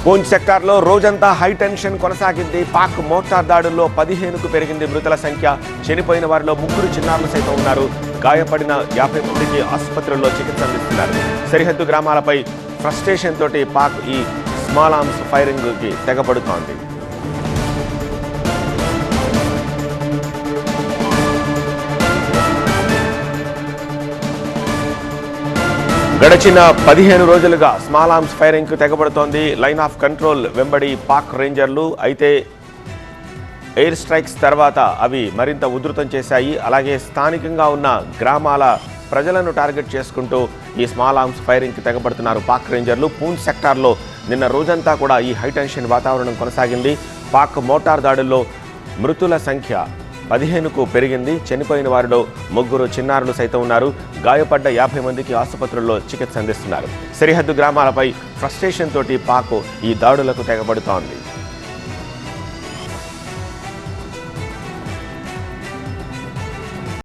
పూంచ్ సెక్టార్లో రోజంతా high tension కొనసాగింది. పాక్ మోటార్ దాడుల్లో 15కు పెరిగింది మృతుల సంఖ్య. చనిపోయిన వారిలో 3 చిన్నారులు సైతం ఉన్నారు. గాయపడిన 50 మందికి ఆసుపత్రుల్లో చికిత్స అందిస్తున్నారు. సరిహద్దు గ్రామాలపై ఫ్రస్ట్రేషన్ తోటి పాక్ ఈ స్మాల్ ఆర్మ్స్ ఫైరింగ్కి తెగపడుతోంది. గడిచిన 15 రోజులుగా స్మాల్ ఆర్మ్స్ ఫైరింగ్కు తెగబడుతోంది. లైన్ ఆఫ్ కంట్రోల్ వెంబడి పాక్ రేంజర్లు. అయితే ఎయిర్ స్ట్రైక్స్ తర్వాత అవి మరింత ఉధృతం చేశాయి. అలాగే స్థానికంగా ఉన్న గ్రామాల ప్రజలను టార్గెట్ చేసుకుంటూ ఈ స్మాల్ ఆర్మ్స్ ఫైరింగ్కి తెగబడుతున్నారు పాక్ రేంజర్లు. పూంచ్ సెక్టార్లో నిన్న రోజంతా కూడా ఈ హైటెన్షన్ వాతావరణం కొనసాగింది. పాక్ మోటార్ దాడుల్లో మృతుల సంఖ్య 15కు పెరిగింది. చనిపోయిన వారిలో 3 చిన్నారులు సైతం ఉన్నారు. గాయపడ్డ 50 మందికి ఆసుపత్రుల్లో చికిత్స అందిస్తున్నారు. సరిహద్దు గ్రామాలపై ఫ్రస్ట్రేషన్ తోటి పాక్ ఈ దాడులకు తెగబడుతోంది.